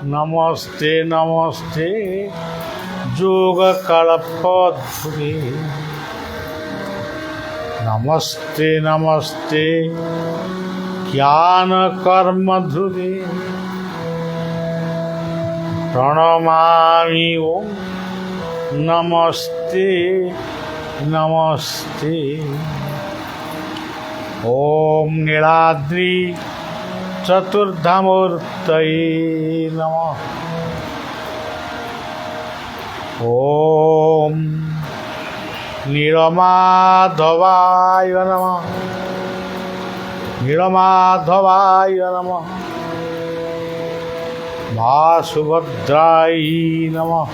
नमस्ते नमस्ते योगकल्पद्रुमे नमस्ते नमस्ते ज्ञानकर्मध्रुवे प्रणमामि ओं नमस्ते नमस्ते ओं नीलाद्रि चतुर्धामूर्तये नमः। ओम नीलमाधवाय नमः। नीलमाधवाय नमः। मां सुभद्राय नमः।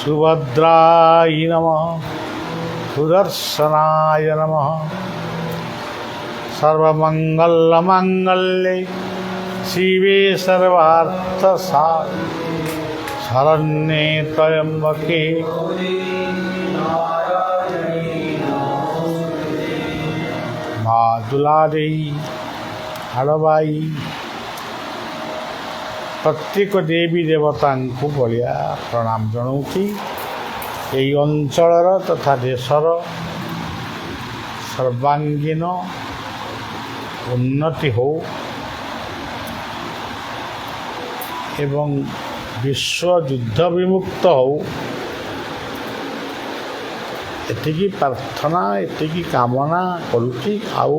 सुभद्राय नमः। सुदर्शनाय नमः। सर्वमंगलमंगल्ये शिवे सर्वार्थसाधिके शरण्ये त्र्यंबके मां दुलादेवी हाड़बाई प्रत्येक देवी देवता को बलिया प्रणाम जनाऊँगी। यही अंचलर तथा देशर सर्वांगीन उन्नति हो एवं विश्व युद्ध विमुक्त हो एतिकी प्रार्थना एतिकी कामना करुच्ची। आउ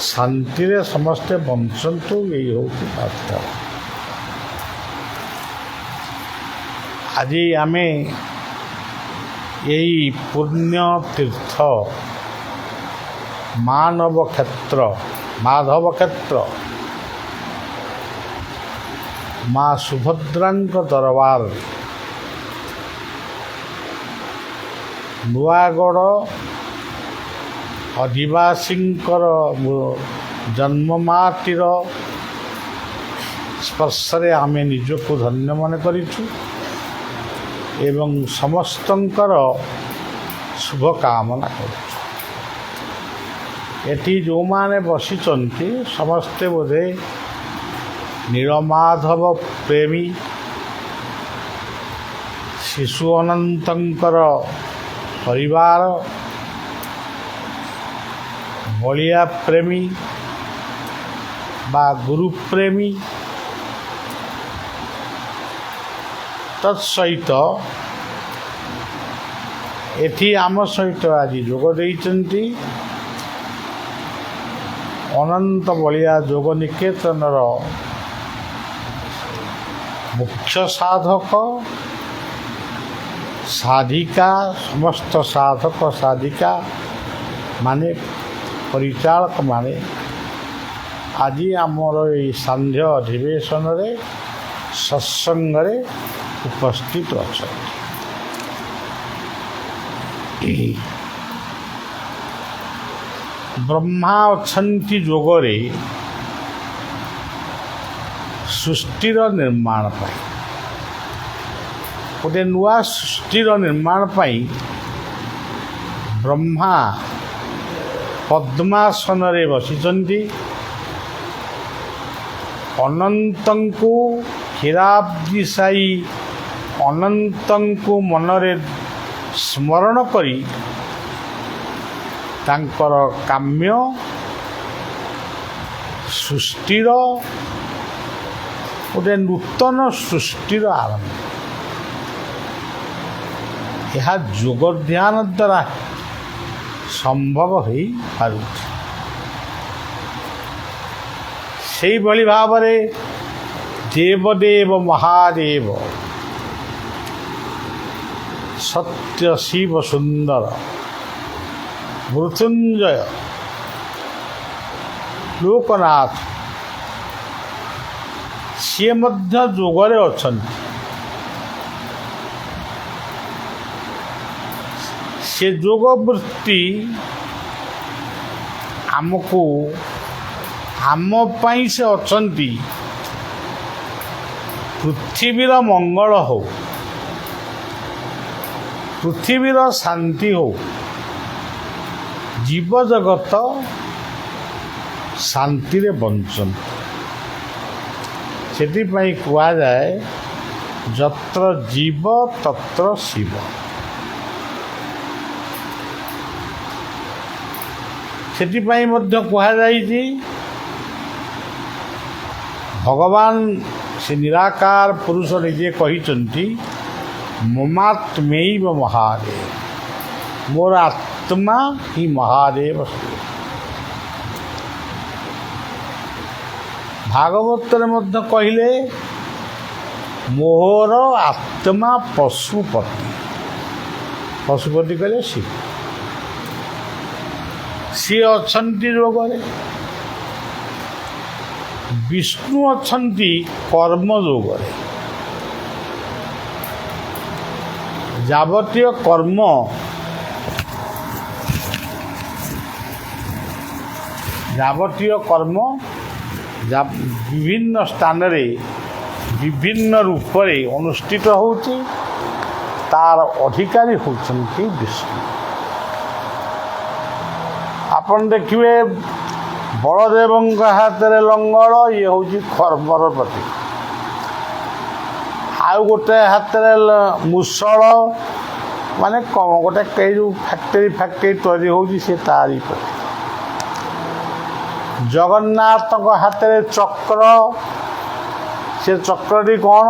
शांति रे समस्ते बंचतु यही हूँ प्रार्थना। आज आमे यही पुण्य तीर्थ मानव क्षेत्र माधव क्षेत्र माँ सुभद्रांक दरबार नुआगढ़ आदिवासींकर जन्ममाटीर स्पर्शरे आमे निजको धन्य मन करिछु एवं समस्तंकर शुभ कामना करुछु। एटी जो माने बसिचंती समस्ते बोधे नीलमाधव प्रेमी शिशु अनंतंकर परिवार बलिया प्रेमी बा गुरु प्रेमी तत्सहित एठी आम सहित आज जोग देइचंती अनंत बलिया जोग निकेतनर मुख्य साधक साधिका समस्त साधक साधिका माने परिचालक माने आज आमर ये सांध्य अधिवेशन रे सत्संग रे उपस्थित अच्छा। ब्रह्मा अच्छी जोगरे सृष्टिर निर्माण पाई गोटे नुआ सृष्टिर निर्माण पाई ब्रह्मा पद्मासन रे बसिचंती अनंतंकु क्षीराब्दी साई अनंतंकु मनरे स्मरण करी तांकर काम्य सृष्टिर गोटे नूतन सृष्टिर आरंभ यह जोग ध्यान द्वारा संभव हो पारुछि। सेही भली भावरे देवदेव महादेव सत्य शिव सुंदर मृत्युंजय लोकनाथ सी मध्य जोगरे अछंती। से जोग वृत्ति आमको आम पाई से अछंती पृथ्वीर मंगल हो पृथ्वीर शांति हो जीव जगत शांति रे बंचन। ସେଥିପାଇଁ କୁହାଯାଏ ଯତ୍ର ଜୀବ ତତ୍ର ଶିବ। ସେଥିପାଇଁ ମଧ୍ୟ କୁହାଯାଇଛି ଭଗବାନ ସେ ନିରାକାର ପୁରୁଷ ନିଜେ କହିଛନ୍ତି ମମାତ୍ମୈବ ମହାଦେବ, ମୋର ଆତ୍ମା ହିଁ ମହାଦେବ। ଭାଗବତରେ ମଧ୍ୟ କହିଲେ ମୋର ଆତ୍ମା ପଶୁପତି। ପଶୁପତି କହିଲେ ଶିବ। ସିଏ ଅଛନ୍ତି ରୋଗରେ, ବିଷ୍ଣୁ ଅଛନ୍ତି କର୍ମ ଯୋଗରେ। ଯାବତୀୟ କର୍ମ ବିଭିନ୍ନ ସ୍ଥାନରେ ବିଭିନ୍ନ ରୂପରେ ଅନୁଷ୍ଠିତ ହେଉଛି, ତାର ଅଧିକାରୀ ହେଉଛନ୍ତି ବିଷ୍ଣୁ। ଆପଣ ଦେଖିବେ ବଳଦେବଙ୍କ ହାତରେ ଲଙ୍ଗଳ, ଇଏ ହେଉଛି କର୍ମର ପ୍ରତୀକ। ଆଉ ଗୋଟେ ହାତରେ ମୁଷଳ, ମାନେ ଗୋଟେ ଯେଉଁ ଫ୍ୟାକ୍ଟରୀ ତିଆରି ହେଉଛି ସେ ତାରି ପ୍ରତୀକ। ଜଗନ୍ନାଥଙ୍କ ହାତରେ ଚକ୍ର, ସେ ଚକ୍ରଟି କ'ଣ?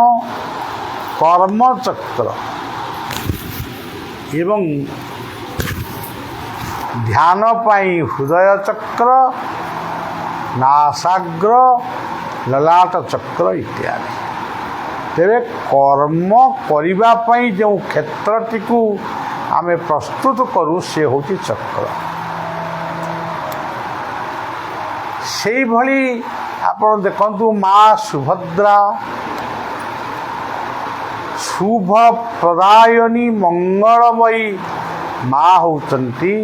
କର୍ମଚକ୍ର। ଏବଂ ଧ୍ୟାନ ପାଇଁ ହୃଦୟ ଚକ୍ର, ନାସାଗ୍ର, ଲଲାଟ ଚକ୍ର ଇତ୍ୟାଦି। ତେବେ କର୍ମ କରିବା ପାଇଁ ଯେଉଁ କ୍ଷେତ୍ରଟିକୁ ଆମେ ପ୍ରସ୍ତୁତ କରୁ ସେ ହେଉଛି ଚକ୍ର। ସେଇଭଳି ଆପଣ ଦେଖନ୍ତୁ ମା ସୁଭଦ୍ରା ଶୁଭ ପ୍ରଦାୟନୀ ମଙ୍ଗଳମୟୀ ମା ହେଉଛନ୍ତି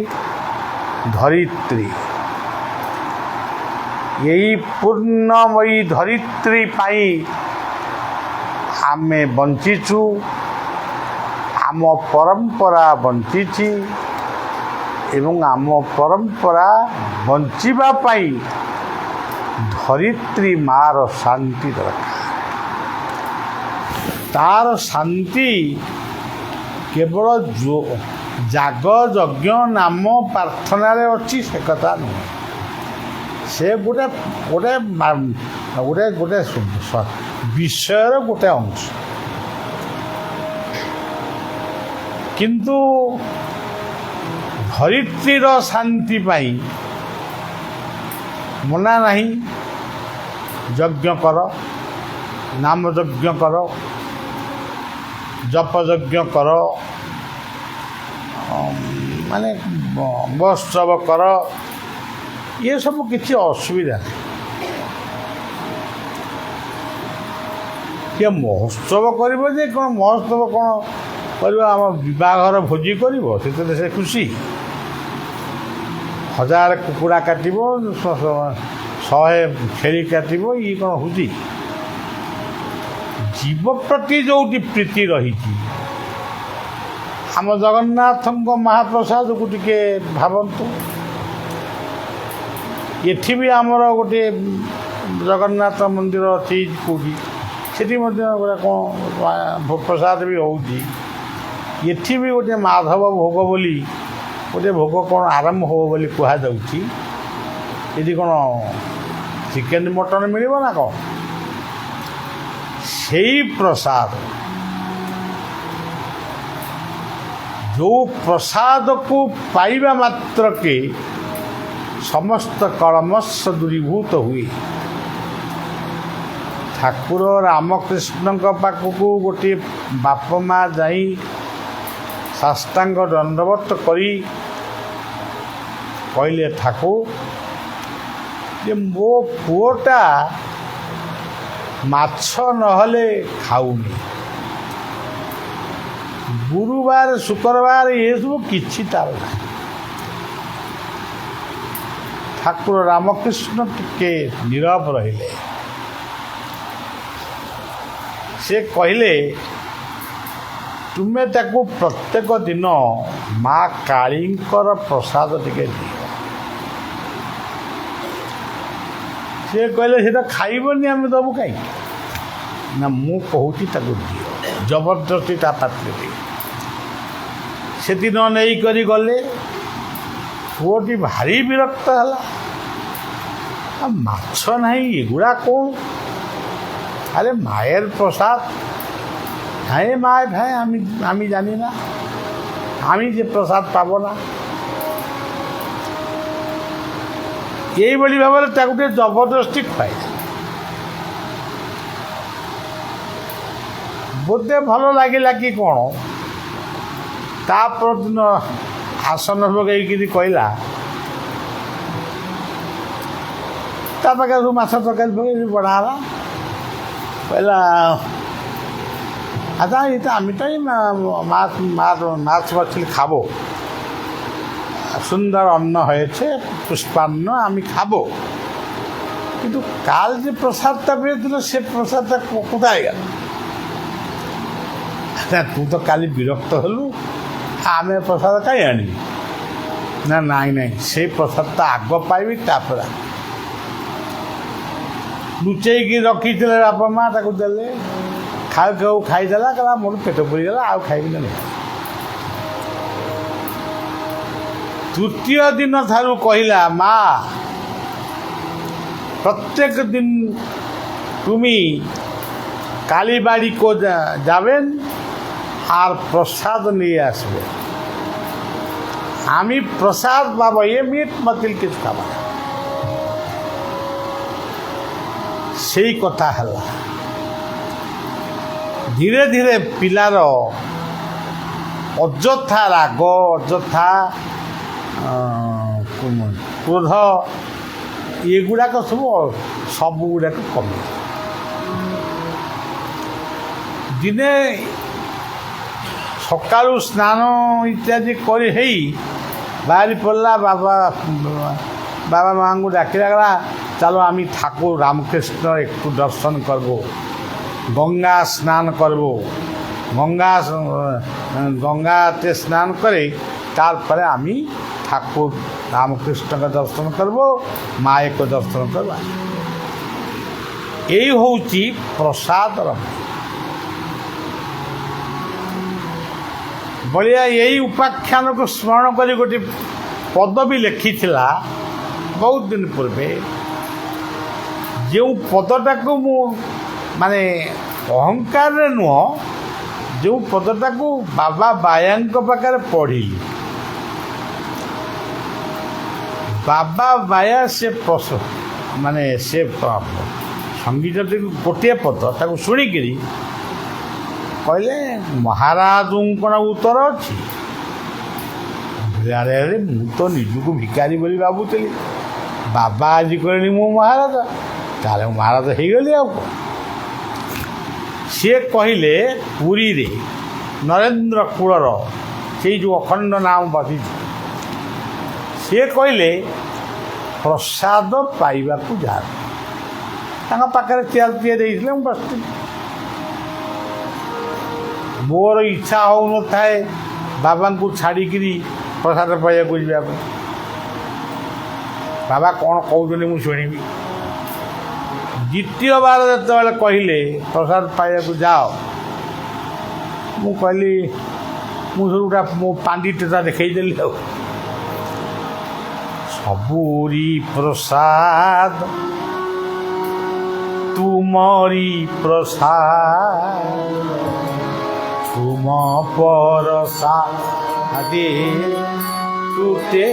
ଧରିତ୍ରୀ। ଏଇ ପୂର୍ଣ୍ଣମୟୀ ଧରିତ୍ରୀ ପାଇଁ ଆମେ ବଞ୍ଚିଛୁ, ଆମ ପରମ୍ପରା ବଞ୍ଚିଛି ଏବଂ ଆମ ପରମ୍ପରା ବଞ୍ଚିବା ପାଇଁ ଧରିତ୍ରୀ ମାର ଶାନ୍ତି ଦରକାର। ତାର ଶାନ୍ତି କେବଳ ଯାଗ ଯଜ୍ଞ ନାମ ପ୍ରାର୍ଥନାରେ ଅଛି ସେ କଥା ନୁହେଁ। ସେ ଗୋଟେ ବିଷୟର ଗୋଟେ ଅଂଶ। କିନ୍ତୁ ଧରିତ୍ରୀର ଶାନ୍ତି ପାଇଁ ମନା ନାହିଁ। ଯଜ୍ଞ କର, ନାମ ଯଜ୍ଞ କର, ଜପ ଯଜ୍ଞ କର, ମାନେ ମହୋତ୍ସବ କର, ଏସବୁ କିଛି ଅସୁବିଧା ନାହିଁ। କିଏ ମହୋତ୍ସବ କରିବ ଯେ କ'ଣ ମହୋତ୍ସବ କ'ଣ କରିବ? ଆମ ବିବାହର ଭୋଜି କରିବ, ସେଥିରେ ସେ ଖୁସି। 1000 କୁକୁଡ଼ା କାଟିବ, 100 ଛେଳି କାଟିବ, ଇଏ କ'ଣ ହେଉଛି? ଜୀବ ପ୍ରତି ଯେଉଁଠି ପ୍ରୀତି ରହିଛି, ଆମ ଜଗନ୍ନାଥଙ୍କ ମହାପ୍ରସାଦକୁ ଟିକେ ଭାବନ୍ତୁ। ଏଠି ବି ଆମର ଗୋଟିଏ ଜଗନ୍ନାଥ ମନ୍ଦିର ଅଛି କେଉଁଠି, ସେଠି ମଧ୍ୟ ଗୋଟେ କ'ଣ ପ୍ରସାଦ ବି ହେଉଛି। ଏଠି ବି ଗୋଟିଏ ମାଧବ ଭୋଗ ବୋଲି ଗୋଟିଏ ଭୋଗ କ'ଣ ଆରମ୍ଭ ହେବ ବୋଲି କୁହାଯାଉଛି। ଏଠି କ'ଣ ଚିକେନ୍ ମଟନ୍ ମିଳିବ ନା କ'ଣ? ସେଇ ପ୍ରସାଦ, ଯେଉଁ ପ୍ରସାଦକୁ ପାଇବା ମାତ୍ରକେ ସମସ୍ତ କଳମଶ ଦୂରୀଭୂତ ହୁଏ। ଠାକୁର ରାମକୃଷ୍ଣଙ୍କ ପାଖକୁ ଗୋଟିଏ ବାପ ମା ଯାଇ ସାଷ୍ଟାଙ୍ଗ ଦଣ୍ଡବତ କରି କହିଲେ, ଠାକୁର ଯେ ମୋ ପୁଅଟା ମାଛ ନହେଲେ ଖାଉନି, ଗୁରୁବାର ଶୁକ୍ରବାର ଏସବୁ କିଛି ତାର ନାହିଁ। ଠାକୁର ରାମକୃଷ୍ଣ ଟିକେ ନୀରବ ରହିଲେ। ସେ କହିଲେ, ତୁମେ ତାକୁ ପ୍ରତ୍ୟେକ ଦିନ ମା କାଳୀଙ୍କର ପ୍ରସାଦ ଟିକେ ଦିଅ। ସେ କହିଲେ, ସେଟା ଖାଇବନି, ଆମେ ଦେବୁ କାହିଁକି? ନା ମୁଁ କହୁଛି ତାକୁ ଦିଅ, ଜବରଦସ୍ତି ତା ପାତ୍ରରେ ଦିଅ। ସେଦିନ ନେଇକରି ଗଲେ, ପୁଅଟି ଭାରି ବିରକ୍ତ ହେଲା। ଆଉ ମାଛ ନାହିଁ, ଏଗୁଡ଼ା କ'ଣ? আরে মায়ের প্রসাদ, হ্যাঁ মায় ভাই, আমি জানি না, আমি যে প্রসাদ পাব না, এইভাবে ভাবে তাকে ଟିକେ ଜବରଦସ୍ତି ଖୁଆଇଛି। ବୋଧେ ଭଲ ଲାଗିଲା କି କ'ଣ, ତା ପରଦିନ ଆସନ ପକାଇକିରି କହିଲା, ତା ପାଖରେ ସବୁ ମାଛ ତରକାରୀ ପକାଇ ବଢ଼ା ହେଲା। କହିଲା আচ্ছা এটা আমি তো মাছ মাছলি খাবো, সুন্দর অন্ন হয়েছে, পুষ্পান্ন, আমি খাবো, কিন্তু কাল যে প্রসাদটা পেয়েছিল সে প্রসাদটা কোথায় গেল? তুই তো কালি বিরক্ত হলু, আমি প্রসাদ কাই আনিবি? না নাই নাই, সেই প্রসাদটা আଗ পাইবি, তারপরে ଲୁଚେଇକି ରଖିଥିଲେ ବାପା ମା, ତାକୁ ଦେଲେ, ଖାଉ ଖାଉ ଖାଇଦେଲା, କହିଲା ମୋର ପେଟ ପୁରିଗଲା, ଆଉ ଖାଇବି ନା। ତୃତୀୟ ଦିନ ଠାରୁ କହିଲା, মা প্রত্যেক দিন তুমি কালীবাড়ি কো যাবেন আর প্রসাদ নিয়ে আসবে, আমি প্রসাদ পাবো, এ মিট মতিল কিছু খাবো না। সেই কথা ହେଲା। ଧୀରେ ଧୀରେ ପିଲାର ଅଯଥା ରାଗ, ଅଯଥା କ୍ରୋଧ, ଏଗୁଡ଼ାକ ସବୁଗୁଡ଼ାକ କମେ। ଦିନେ ସକାଳୁ ସ୍ନାନ ଇତ୍ୟାଦି କରି ହେଇ ବାହାରି পড়লা, বাবা মাଙ୍କୁ ডাকিলা, গেলা চলো আমি ঠাকুর রামকৃষ্ণ একটু দর্শন করব, গঙ্গা স্নান করব, গঙ্গাতে স্নান করে তারপরে আমি ঠাকুর রামকৃষ্ণকে দর্শন করব, মায়েকে দর্শন করব। এই হচ্ছে প্রসাদর বলিয়া এই উপাখ্যানକୁ ସ୍ମରଣ କରି ଗୋଟିଏ ପଦବୀ ଲେଖିଥିଲା ବହୁତ ଦିନ ପୂର୍ବେ। ଯେଉଁ ପଦଟାକୁ ମୁଁ ମାନେ ଅହଙ୍କାରରେ ନୁହଁ, ଯେଉଁ ପଦଟାକୁ ବାବା ବାୟାଙ୍କ ପାଖରେ ପଢ଼ିଲି, ବାବା ବାୟା ସେ ମାନେ ସେ ସଙ୍ଗୀତଟିକୁ ଗୋଟିଏ ପଦ ତାକୁ ଶୁଣିକିରି କହିଲେ, ମହାରାଜଙ୍କର ଉତ୍ତର ଅଛି। ଆରେ ଆରେ, ମୁଁ ତ ନିଜକୁ ଭିକାରୀ ବୋଲି ଭାବୁଥିଲି, ବାବା ଆଜି କହିଲେଣି ମୁଁ ମହାରାଜ, ତାହେଲେ ମୁଁ ମହାରାଜ ହେଇଗଲି ଆଉ କ'ଣ? ସିଏ କହିଲେ, ପୁରୀରେ ନରେନ୍ଦ୍ର କୂଳର ସେଇ ଯେଉଁ ଅଖଣ୍ଡ ନାମ ବସିଛି, ସିଏ କହିଲେ ପ୍ରସାଦ ପାଇବାକୁ ଯାଅ। ତାଙ୍କ ପାଖରେ ଚେୟାର ତିଆରି ଦେଇଥିଲେ, ମୁଁ ବସିଥିଲି। ମୋର ଇଚ୍ଛା ହେଉନଥାଏ ବାବାଙ୍କୁ ଛାଡ଼ିକିରି ପ୍ରସାଦ ପାଇବାକୁ ଯିବା ପାଇଁ। ବାବା କ'ଣ କହୁଛନ୍ତି ମୁଁ ଶୁଣିବି। ଦ୍ୱିତୀୟବାର ଯେତେବେଳେ କହିଲେ ପ୍ରସାଦ ପାଇବାକୁ ଯାଅ, ମୁଁ କହିଲି, ମୁଁ ସବୁଟା ମୋ ପାଣ୍ଡିତ୍ୟଟା ଦେଖେଇଦେଲି ଆଉ। ସବୁରି ପ୍ରସାଦ ତୁମରି ପ୍ରସାଦ, ତୁମ ପରସାଦେ ତୁଟେ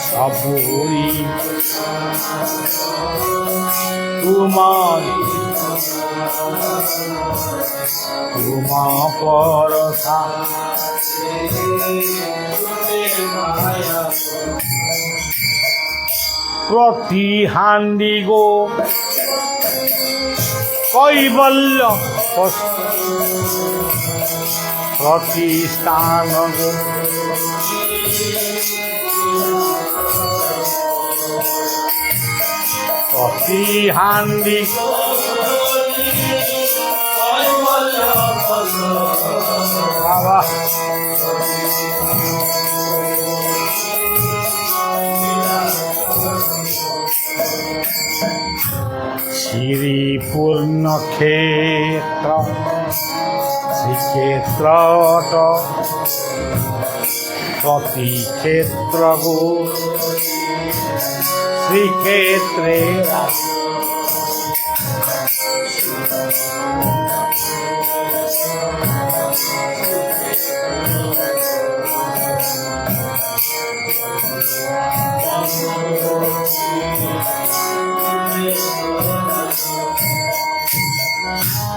ସବୁରି ତୁମରି, ତୁମ ପରସାଦେ প্রতি হান্ডি গো কৈবল্য, প্রতি স্থান গো প্রতি হান্ডি বাবা শ্রীপূর্ণ ক্ষেত্র শ্রীক্ষেত্র প্রতি ক্ষেত্র শ্রীক্ষেত্রে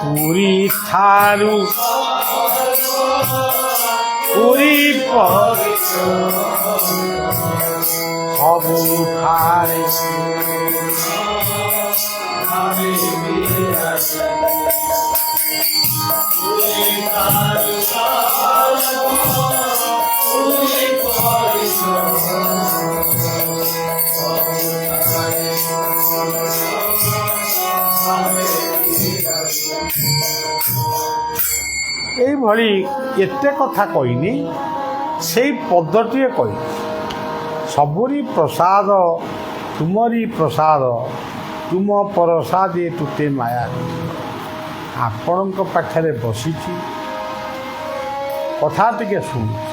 পুরী ঠারু পুরী পরে সবু ঠারে এইଭଳି ଏତେ କଥା କହିନି ସେଇ ପଦଟିଏ କହି ସବୁରି ପ୍ରସାଦ ତୁମରି ପ୍ରସାଦ ତୁମ ପ୍ରସାଦେ ତୁତେ ମାୟା ଆପଣଙ୍କ ପାଖରେ ବସିଛି କଥା ଟିକେ ଶୁଣୁଛି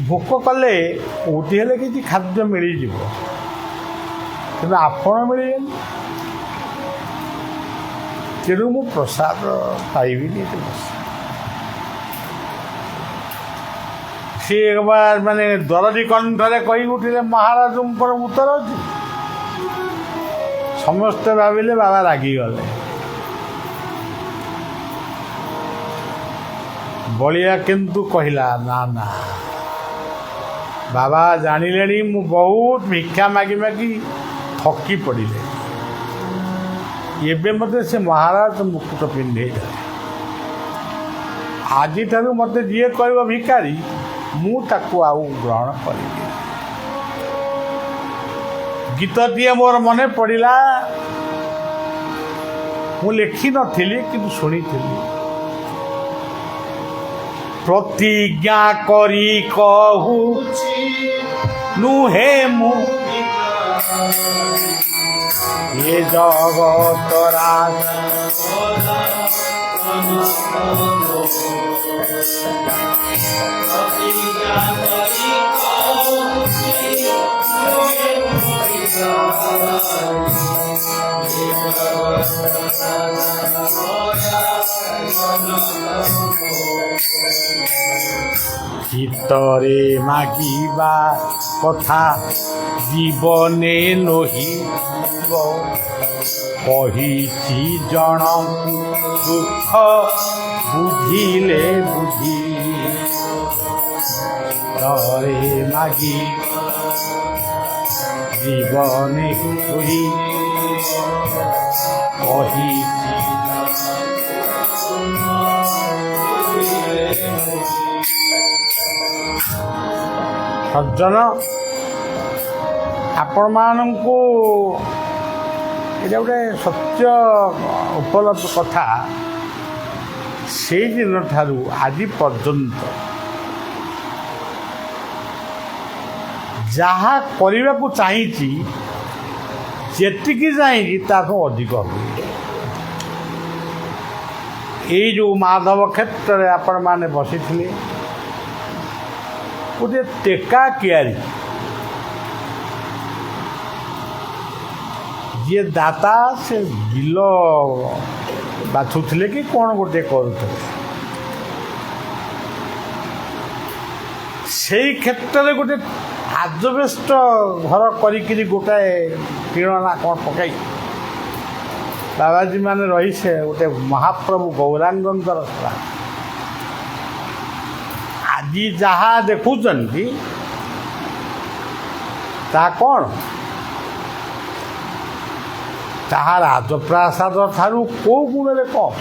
ଭୋକ କଲେ କୋଉଠି ହେଲେ କିଛି ଖାଦ୍ୟ ମିଳିଯିବ କିନ୍ତୁ ଆପଣ ମିଳିବେନି ତେଣୁ ମୁଁ ପ୍ରସାଦ ପାଇବିନି ଏଠି ବସି ସିଏ ଏକବାର ମାନେ ଦରଦୀ କଣ୍ଠରେ କହି ଉଠିଲେ ମହାରାଜଙ୍କର ଉତ୍ତର ଅଛି ସମସ୍ତେ ଭାବିଲେ ବାବା ରାଗିଗଲେ ବଳିଆ କିନ୍ତୁ କହିଲା ନା ନା ବାବା ଜାଣିଲେଣି ମୁଁ ବହୁତ ଭିକ୍ଷା ମାଗି ମାଗି ଥକି ପଡ଼ିଲେ ଏବେ ମୋତେ ସେ ମହାରାଜ ମୁକୁଟ ପିନ୍ଧେଇଦେଲେ ଆଜିଠାରୁ ମୋତେ ଯିଏ କହିବ ଭିକାରୀ ମୁଁ ତାକୁ ଆଉ ଗ୍ରହଣ କରିବି ଗୀତଟିଏ ମୋର ମନେ ପଡ଼ିଲା ମୁଁ ଲେଖିନଥିଲି କିନ୍ତୁ ଶୁଣିଥିଲି ପ୍ରତିଜ୍ଞା କରି କହୁଛି ନୁହେଁ ମୁଁ ये जगत राजा ভিতরে মাগিবা কথা জীবনে নহিব কহিছি জনকু দুঃখ বুঝিলে বুঝি ভিতরে মাগি জীবনে নহি কহিছি ସଜ୍ଜନ ଆପଣମାନଙ୍କୁ ଏଇଟା ଗୋଟେ ସତ୍ୟ ଉପଲବ୍ଧ କଥା ସେଇଦିନଠାରୁ ଆଜି ପର୍ଯ୍ୟନ୍ତ ଯାହା କରିବାକୁ ଚାହିଁଛି ଯେତିକି ଚାହିଁଛି ତାଠୁ ଅଧିକ ହୁଏ ଏଇ ଯେଉଁ ମାଧବ କ୍ଷେତ୍ରରେ ଆପଣମାନେ ବସିଥିଲେ ଗୋଟିଏ ଟେକା କିଆରି ଯିଏ ଦାତା ସେ ବିଲ ବାଛୁଥିଲେ କି କ'ଣ ଗୋଟିଏ କରୁଥିଲେ ସେଇ କ୍ଷେତ୍ରରେ ଗୋଟେ ଆଜବେଷ୍ଟ ଘର କରିକିରି ଗୋଟାଏ ଟିଣ ନା କ'ଣ ପକାଇ ବାବାଜୀ ମାନେ ରହି ସେ ଗୋଟେ ମହାପ୍ରଭୁ ଗୌରାଙ୍ଗଙ୍କର ସେବା ଆଜି ଯାହା ଦେଖୁଛନ୍ତି ତାହା କ'ଣ ତାହା ରାଜପ୍ରାସାଦ ଠାରୁ କେଉଁ ଗୁଣରେ କମ୍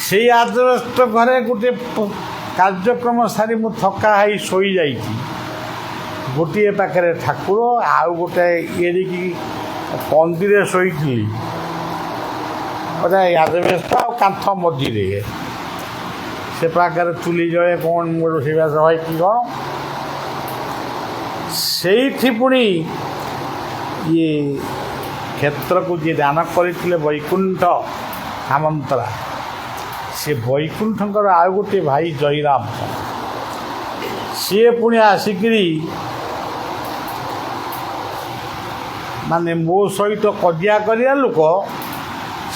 ସେଇ ଆଜବେଷ୍ଟ ଘରେ ଗୋଟେ କାର୍ଯ୍ୟକ୍ରମ ସାରି ମୁଁ ଥକା ହେଇ ଶୋଇଯାଇଛି ଗୋଟିଏ ପାଖରେ ଠାକୁର ଆଉ ଗୋଟାଏ ଇଏରିକି କନ୍ଦିରେ ଶୋଇଥିଲି ଗୋଟେ ଆଜବେଷ୍ଟ ଆଉ କାନ୍ଥ ମଝିରେ ସେ ପାଖରେ ଚୁଲି ଜଳେ କ'ଣ ରୋଷେଇବାସ হয় କି କ'ଣ ସେଇଠି ପୁଣି ଇଏ କ୍ଷେତ୍ରକୁ ଯିଏ ଦାନ କରିଥିଲେ ବୈକୁଣ୍ଠ ସାମନ୍ତରା, ସେ ବୈକୁଣ୍ଠଙ୍କର ଆଉ ଗୋଟିଏ ଭାଇ ଜୟରାମ, ସିଏ ପୁଣି ଆସିକିରି ମାନେ ମୋ ସହିତ କଜିଆ କରିବା ଲୋକ,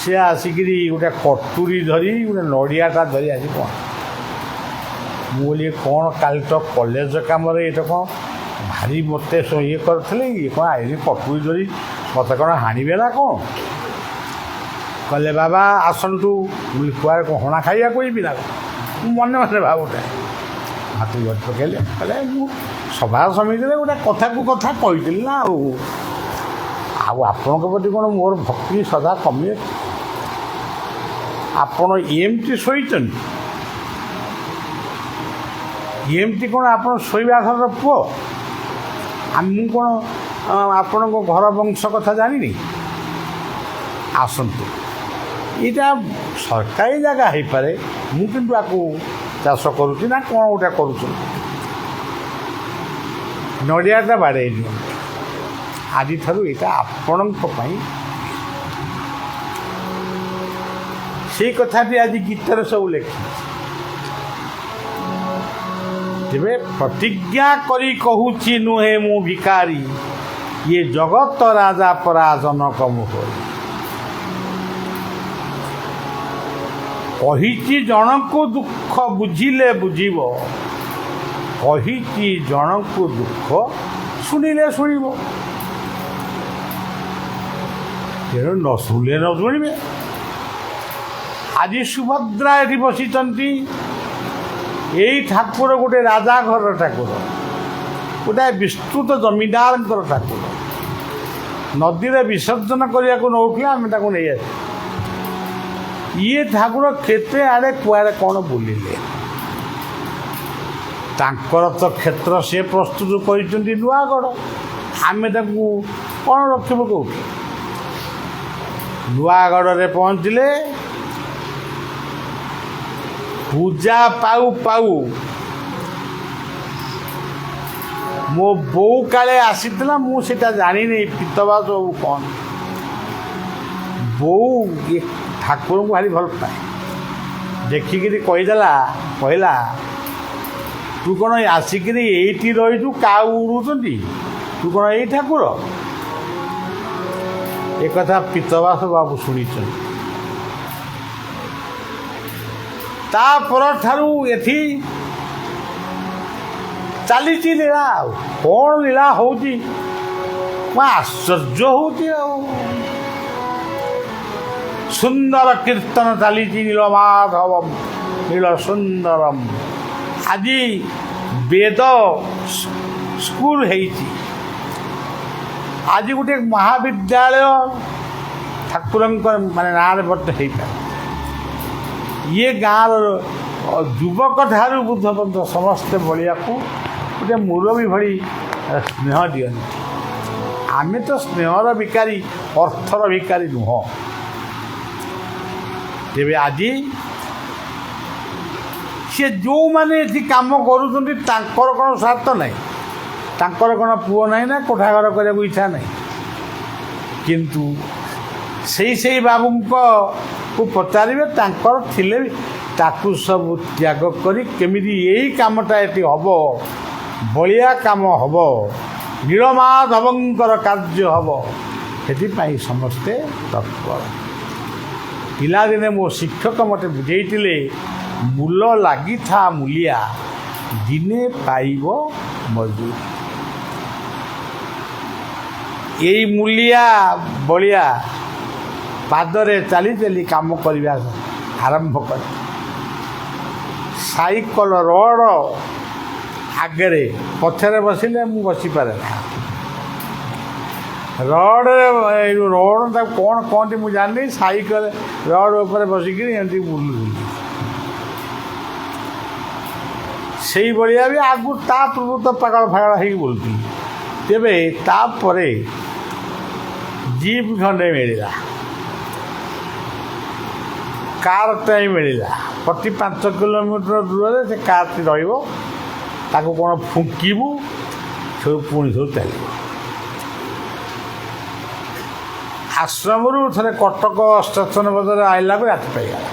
ସିଏ ଆସିକିରି ଗୋଟେ କଟୁରୀ ଧରି ଗୋଟେ ନଡ଼ିଆଟା ଧରି ଆସି ପହଞ୍ଚ। ମୁଁ ବୋଲି କ'ଣ କାଲି ତ କଲେଜ କାମରେ ଏଇଟା କ'ଣ ଭାରି ମୋତେ ଇଏ କରିଥିଲେ, ଇଏ କ'ଣ ଆଇଲି କଟୁରୀ ଧରି ମୋତେ କ'ଣ ହାଣିବେ ନା କ'ଣ? କହିଲେ ବାବା ଆସନ୍ତୁ। ମୁଁ କୁଆଡ଼େ କ'ଣ ହଣା ଖାଇବାକୁ ଯିବି ନା? ମୁଁ ମନେ ମନେ ଭାବୁଥାଏ ହାତ ଗଛ ପକେଇଲେ, କହିଲେ ମୁଁ ସଭା ସମିତିରେ ଗୋଟେ କଥାକୁ କଥା କହିଥିଲି ନା, ଆଉ ଆପଣଙ୍କ ପ୍ରତି କ'ଣ ମୋର ଭକ୍ତି ସଦା କମି ଅଛି? ଆପଣ ଏମିତି ଶୋଇଛନ୍ତି, ଏମିତି କ'ଣ ଆପଣ ଶୋଇବା ଘରର ପୁଅ? ମୁଁ କ'ଣ ଆପଣଙ୍କ ଘର ବଂଶ କଥା ଜାଣିନି? ଆସନ୍ତୁ, ଏଇଟା ସରକାରୀ ଜାଗା ହେଇପାରେ, ମୁଁ କିନ୍ତୁ ଆକୁ ଚାଷ କରୁଛି ନା କ'ଣ ଗୋଟେ କରୁଛି। ନଡ଼ିଆଟା ବାଡ଼େଇ ଦିଅନ୍ତୁ, ଆଜିଠାରୁ ଏଇଟା ଆପଣଙ୍କ ପାଇଁ। ସେଇ କଥାଟି ଆଜି ଗୀତରେ ସବୁ ଲେଖିଛି। ତେବେ ପ୍ରତିଜ୍ଞା କରି କହୁଛି ନୁହେଁ ମୁଁ ଭିକାରୀ, ଇଏ ଜଗତ ରାଜା ପରା ଜନକ ମୋହରି। କହିଛି ଜଣକୁ ଦୁଃଖ ବୁଝିଲେ ବୁଝିବ, କହିଛି ଜଣକୁ ଦୁଃଖ ଶୁଣିଲେ ଶୁଣିବ। ତେଣୁ ନ ଶୁଣିଲେ ନ ଶୁଣିବେ। ଆଜି ସୁଭଦ୍ରା ଏଠି ବସିଛନ୍ତି, ଏଇ ଠାକୁର ଗୋଟେ ରାଜା ଘରର ଠାକୁର, ଗୋଟାଏ ବିସ୍ତୃତ ଜମିଦାରଙ୍କର ଠାକୁର। ନଦୀରେ ବିସର୍ଜନ କରିବାକୁ ନେଉଥିଲେ, ଆମେ ତାକୁ ନେଇ ଆସିଲୁ। ଇଏ ଠାକୁର କେତେ ଆଡ଼େ କୁଆଡ଼େ କ'ଣ ବୁଲିଲେ। ତାଙ୍କର ତ କ୍ଷେତ୍ର ସେ ପ୍ରସ୍ତୁତ କରିଛନ୍ତି ନୂଆଗଡ଼, ଆମେ ତାକୁ କ'ଣ ରଖିବୁ କେଉଁଠି? ନୂଆଗଡ଼ରେ ପହଞ୍ଚିଲେ, ପୂଜା ପାଉ ପାଉ ମୋ ବୋଉ କାଳେ ଆସିଥିଲା, ମୁଁ ସେଇଟା ଜାଣିନି ପିତବା ସବୁ କ'ଣ। ବୋଉ ଠାକୁରଙ୍କୁ ଭାରି ଭଲ ପାଏ, ଦେଖିକିରି କହିଲା ତୁ କ'ଣ ଆସିକିରି ଏଇଠି ରହିଛୁ, କାଉ ଉଡ଼ୁଛନ୍ତି, ତୁ କ'ଣ ଏଇ ଠାକୁର? ଏକଥା ପିତବାସ ବାବୁ ଶୁଣିଛନ୍ତି। ତା ପରଠାରୁ ଏଠି ଚାଲିଛି ଲୀଳା। ଆଉ କ'ଣ ଲୀଳା ହେଉଛି, ମୁଁ ଆଶ୍ଚର୍ଯ୍ୟ ହେଉଛି। ଆଉ ସୁନ୍ଦର କୀର୍ତ୍ତନ ଚାଲିଛି, ନୀଳମାଧବମ୍ ନୀଳ ସୁନ୍ଦରମ୍। ଆଜି ବେଦ ସ୍କୁଲ ହେଇଛି, ଆଜି ଗୋଟେ ମହାବିଦ୍ୟାଳୟ ଠାକୁରଙ୍କ ମାନେ ନାଁରେ ବର୍ତ୍ତ ହେଇପାରେ। ଇଏ ଗାଁର ଯୁବକ ଠାରୁ ବୃଦ୍ଧ ପର୍ଯ୍ୟନ୍ତ ସମସ୍ତେ ବଳିବାକୁ ଗୋଟେ ମୁରବୀ ଭଳି ସ୍ନେହ ଦିଅନ୍ତି। ଆମେ ତ ସ୍ନେହର ଭିକାରୀ, ଅର୍ଥର ଭିକାରୀ ନୁହଁ। ତେବେ ଆଜି ସେ ଯେଉଁମାନେ ଏଠି କାମ କରୁଛନ୍ତି, ତାଙ୍କର କ'ଣ ସ୍ୱାର୍ଥ ନାହିଁ, ତାଙ୍କର କ'ଣ ପୁଅ ନାହିଁ ନା କୋଠା ଘର କରିବାକୁ ଇଚ୍ଛା ନାହିଁ। କିନ୍ତୁ ସେଇ ବାବୁଙ୍କୁ ପଚାରିବେ, ତାଙ୍କର ଥିଲେ ବି ତାକୁ ସବୁ ତ୍ୟାଗ କରି କେମିତି ଏଇ କାମଟା ଏଠି ହେବ, ବଳିଆ କାମ ହେବ, ନୀଳମାଧବଙ୍କର କାର୍ଯ୍ୟ ହେବ, ସେଥିପାଇଁ ସମସ୍ତେ ତତ୍ପର। ପିଲାଦିନେ ମୋ ଶିକ୍ଷକ ମୋତେ ବୁଝେଇଥିଲେ, ମୂଲ ଲାଗିଥା ମୂଲିଆ, ଦିନେ ପାଇବ ମଜୁରୀ। ଏଇ ମୂଲିଆ ବଳିଆ ପାଦରେ ଚାଲି ଚାଲି କାମ କରିବା ଆରମ୍ଭ କରେ। ସାଇକଲ ରଡ଼ ଆଗରେ ପଛରେ ବସିଲେ ମୁଁ ବସିପାରେ ନା। ରଡ଼ରେ ରଡ଼ ତାକୁ କ'ଣ କହନ୍ତି ମୁଁ ଜାଣିନି, ସାଇକଲ ରଡ଼ ଉପରେ ବସିକିରି ଏମିତି ବୁଲୁଥିଲି। ସେଇଭଳିଆ ବି ଆଗକୁ ତା ପୂର୍ବରୁ ତ ପାଗଳ ଫାଗଳ ହେଇକି ବୁଲୁଥିଲି। ତେବେ ତାପରେ ଜିପ୍ ଖଣ୍ଡେ ମିଳିଲା, କାର୍ଟାଇ ମିଳିଲା। ପ୍ରତି 5 କିଲୋମିଟର ଦୂରରେ ସେ କାର୍ଟି ରହିବ, ତାକୁ କ'ଣ ଫୁଙ୍କିବୁ, ପୁଣି ସବୁ ଚାଲିବ। ଆଶ୍ରମରୁ ଥରେ କଟକ ଷ୍ଟେସନ ବଜାରରେ ଆଇଲାକୁ ରାତି ପାଇଗଲା।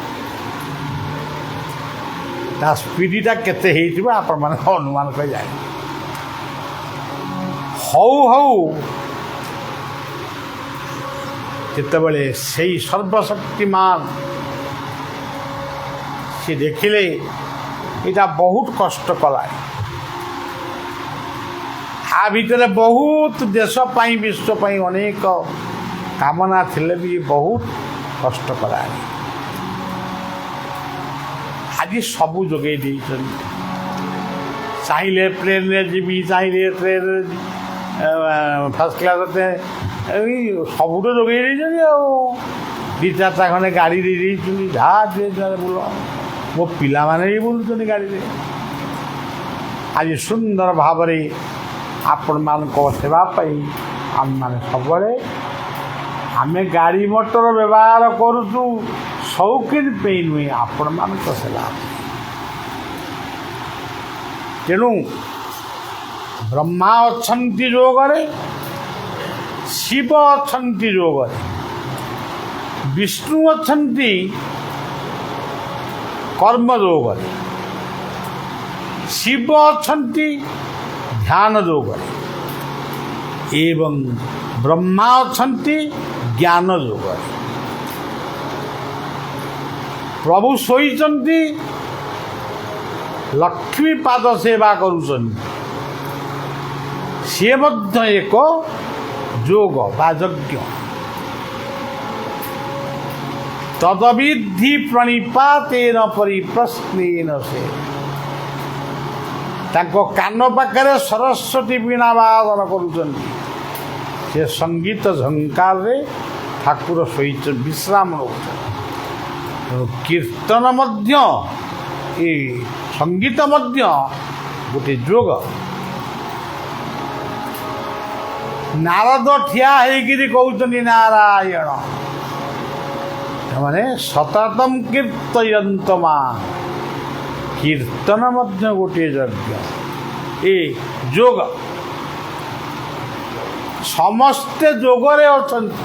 ତା ସ୍ପିଡ଼ଟା କେତେ ହେଇଥିବ ଆପଣମାନେ ଅନୁମାନ କରି ଜାଣିବେ। ହଉ ହଉ ଯେତେବେଳେ ସେଇ ସର୍ବଶକ୍ତିମାନ ସେ ଦେଖିଲେ ଏଇଟା ବହୁତ କଷ୍ଟ କଲାଣି, ଆ ଭିତରେ ବହୁତ ଦେଶ ପାଇଁ ବିଶ୍ୱ ପାଇଁ ଅନେକ କାମନା ଥିଲେ ବି ବହୁତ କଷ୍ଟ କଲାଣି। ଆଜି ସବୁ ଯୋଗାଇ ଦେଇଛନ୍ତି। ଚାହିଁଲେ ପ୍ଲେନ୍ରେ ଯିବି, ଚାହିଁଲେ ଟ୍ରେନ୍ରେ ଫାର୍ଷ୍ଟ କ୍ଲାସ୍ରେ ଏଇ ସବୁଠୁ ଯୋଗାଇ ଦେଇଛନ୍ତି। ଆଉ 2-4ଟା ଖଣ୍ଡେ ଗାଡ଼ି ଦେଇ ଦେଇଛନ୍ତି, ଯାହା ଯିଏ ବୁଲ। ମୋ ପିଲାମାନେ ବି ବୁଲୁଛନ୍ତି ଗାଡ଼ିରେ। ଆଜି ସୁନ୍ଦର ଭାବରେ ଆପଣମାନଙ୍କ ସେବା ପାଇଁ ଆମେମାନେ ସବୁବେଳେ ଆମେ ଗାଡ଼ି ମଟର ବ୍ୟବହାର କରୁଛୁ ସୌକିନ ପାଇଁ ନୁହେଁ, ଆପଣମାନଙ୍କ ସେବା। ତେଣୁ ବ୍ରହ୍ମା ଅଛନ୍ତି ଯୋଗରେ, ଶିବ ଅଛନ୍ତି ଯୋଗରେ, ବିଷ୍ଣୁ ଅଛନ୍ତି କର୍ମ ଯୋଗରେ, ଶିବ ଅଛନ୍ତି ଧ୍ୟାନ ଯୋଗରେ ଏବଂ ବ୍ରହ୍ମା ଅଛନ୍ତି ଜ୍ଞାନ ଯୋଗରେ। ପ୍ରଭୁ ଶୋଇଛନ୍ତି, ଲକ୍ଷ୍ମୀ ପାଦ ସେବା କରୁଛନ୍ତି। ସିଏ ମଧ୍ୟ ଏକ ଯୋଗ ବା ଯଜ୍ଞ। ତଦବିଧି ପ୍ରଣିପାତେନ ପରିପ୍ରଶ୍ନେନ ସେ। ତାଙ୍କ କାନ ପାଖରେ ସରସ୍ୱତୀ ବୀଣା ବାଦନ କରୁଛନ୍ତି। ସେ ସଙ୍ଗୀତ ଝଙ୍କାରରେ ଠାକୁର ଶୋଇଛନ୍ତି, ବିଶ୍ରାମ ନେଉଛନ୍ତି। ତେଣୁ କୀର୍ତ୍ତନ ମଧ୍ୟ, ଏ ସଙ୍ଗୀତ ମଧ୍ୟ ଗୋଟିଏ ଯୋଗ। ନାରଦ ଠିଆ ହେଇକିରି କହୁଛନ୍ତି ନାରାୟଣ, ସେମାନେ ସତତମ୍ କୀର୍ତ୍ତୟନ୍ତ ମା। କୀର୍ତ୍ତନ ମଧ୍ୟ ଗୋଟିଏ ଯଜ୍ଞ, ଏ ଯୋଗ। ସମସ୍ତେ ଯୋଗରେ ଅଛନ୍ତି।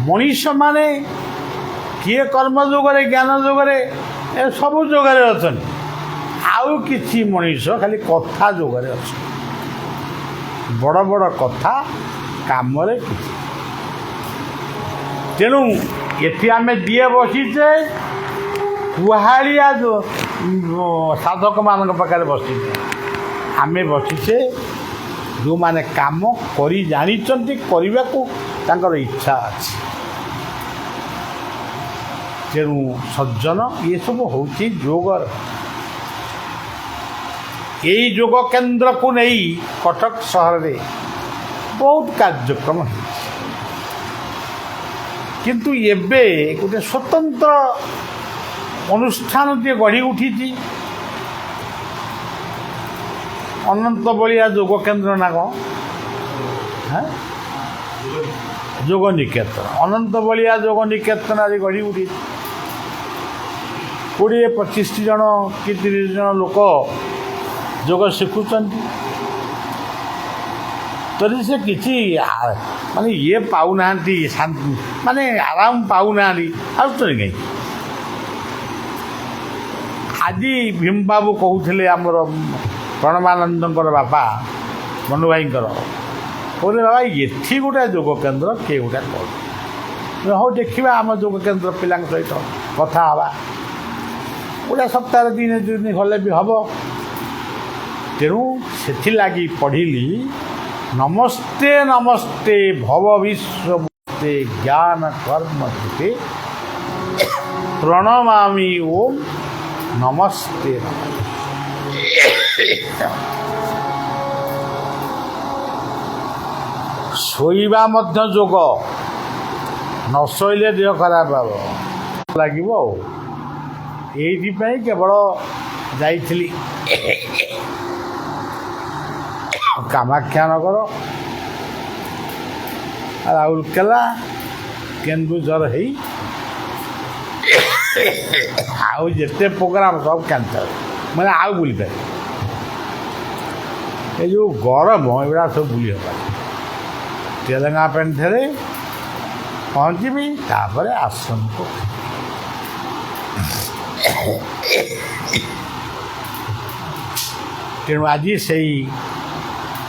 ମଣିଷମାନେ କିଏ କର୍ମ ଯୋଗରେ, ଜ୍ଞାନ ଯୋଗରେ, ଏ ସବୁ ଯୋଗରେ ଅଛନ୍ତି। ଆଉ କିଛି ମଣିଷ ଖାଲି କଥା ଯୋଗରେ ଅଛନ୍ତି। ବଡ଼ ବଡ଼ କଥା, କାମରେ କିଛି। ତେଣୁ ଏଠି ଆମେ ଯିଏ ବସିଛେ କୁହାଳିଆ ସାଧକମାନଙ୍କ ପାଖରେ ବସିଛେ। ଆମେ ବସିଛେ ଯେଉଁମାନେ କାମ କରି ଜାଣିଛନ୍ତି, କରିବାକୁ ତାଙ୍କର ଇଚ୍ଛା ଅଛି। ତେଣୁ ସଜ୍ଜନ, ଏସବୁ ହେଉଛି ଯୋଗର। ଏଇ ଯୋଗ କେନ୍ଦ୍ରକୁ ନେଇ କଟକ ସହରରେ ବହୁତ କାର୍ଯ୍ୟକ୍ରମ ହେଉଛି। କିନ୍ତୁ ଏବେ ଗୋଟେ ସ୍ୱତନ୍ତ୍ର ଅନୁଷ୍ଠାନଟିଏ ଗଢ଼ି ଉଠିଛି, ଅନନ୍ତ ବଳିଆ ଯୋଗ କେନ୍ଦ୍ର ନା କ'ଣ? ଯୋଗ ନିକେତନ। ଅନନ୍ତ ବଳିଆ ଯୋଗ ନିକେତନ ଆଜି ଗଢ଼ି ଉଠିଛି। 20-25 ଜଣ କି 30 ଜଣ ଲୋକ ଯୋଗ ଶିଖୁଛନ୍ତି। ତରି ସେ କିଛି ମାନେ ଇଏ ପାଉନାହାନ୍ତି, ଶାନ୍ତି ମାନେ ଆରାମ ପାଉନାହାନ୍ତି। ଆସୁଛନ୍ତି କାହିଁକି? ଆଜି ଭୀମବାବୁ କହୁଥିଲେ, ଆମର ପ୍ରଣବାନନ୍ଦଙ୍କର ବାପା ମନୁ ଭାଇଙ୍କର, କହୁଥିଲେ ବାବା ଏଠି ଗୋଟେ ଯୋଗ କେନ୍ଦ୍ର କିଏ ଗୋଟେ କରୁ। ହଉ ଦେଖିବା, ଆମ ଯୋଗ କେନ୍ଦ୍ର ପିଲାଙ୍କ ସହିତ କଥା ହେବା। ଗୋଟେ ସପ୍ତାହରେ 2 ଦିନ ଗଲେ ବି ହେବ। ତେଣୁ ସେଥିଲାଗି ପଢ଼ିଲି, ନମସ୍ତେ ନମସ୍ତେ ଭବ ବିଶ୍ୱମୂର୍ତ୍ତେ ଜ୍ଞାନ କର୍ମ କୃତେ ପ୍ରଣମାମି ଓମ୍ ନମସ୍ତେ। ଶୋଇବା ମଧ୍ୟ ଯୋଗ। ନ ଶୋଇଲେ ଦେହ ଖରାପ ହେବ ଲାଗିବ। ଆଉ ଏଇଥିପାଇଁ କେବଳ ଯାଇଥିଲି କାମାକ୍ଷାନଗର, ରାଉରକେଲା, କେନ୍ଦୁଝର ହେଇ ଆଉ ଯେତେ ପ୍ରୋଗ୍ରାମ ସବୁ କ୍ୟାନ୍ସଲ୍, ମାନେ ଆଉ ବୁଲିପାରିବି। ଏ ଯେଉଁ ଗରମ ଏଗୁଡ଼ା ସବୁ ବୁଲି ହେବ ତେଲେଙ୍ଗା ପେଣ୍ଠରେ ପହଞ୍ଚିବି ତାପରେ ଆଶ୍ରମକୁ ତେଣୁ ଆଜି ସେଇ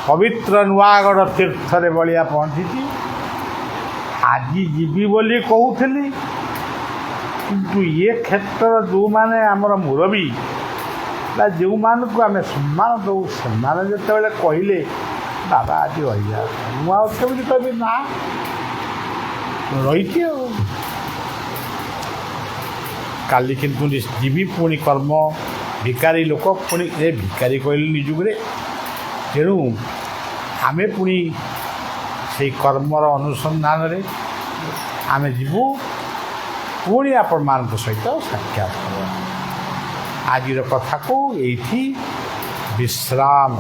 ପବିତ୍ର ନୂଆଗଡ଼ ତୀର୍ଥରେ ବଳିଆ ପହଞ୍ଚିଛି। ଆଜି ଯିବି ବୋଲି କହୁଥିଲି କିନ୍ତୁ ଏ କ୍ଷେତ୍ରର ଯେଉଁମାନେ ଆମର ମୁରବୀ ବା ଯେଉଁମାନଙ୍କୁ ଆମେ ସମ୍ମାନ ଦେଉ ସେମାନେ ଯେତେବେଳେ କହିଲେ ବାବା ଆଜି ରହିଯାଅ ମୁଁ ଆଉ କେମିତି କହିବି ନା ରହିଛି ଆଉ କାଲି କିନ୍ତୁ ଯିବି ପୁଣି କର୍ମ ଭିକାରୀ ଲୋକ ପୁଣି ଏ ଭିକାରୀ କହିଲେ ନିଯୁଗରେ ତେଣୁ ଆମେ ପୁଣି ସେଇ କର୍ମର ଅନୁସନ୍ଧାନରେ ଆମେ ଯିବୁ ପୁଣି ଆପଣମାନଙ୍କ ସହିତ ସାକ୍ଷାତ କରିବା। ଆଜିର କଥାକୁ ଏଇଠି ବିଶ୍ରାମ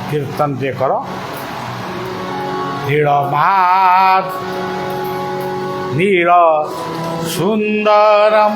କୀର୍ତ୍ତନଟେ କର ନୀଳମାତ ନୀଳ ସୁନ୍ଦରମ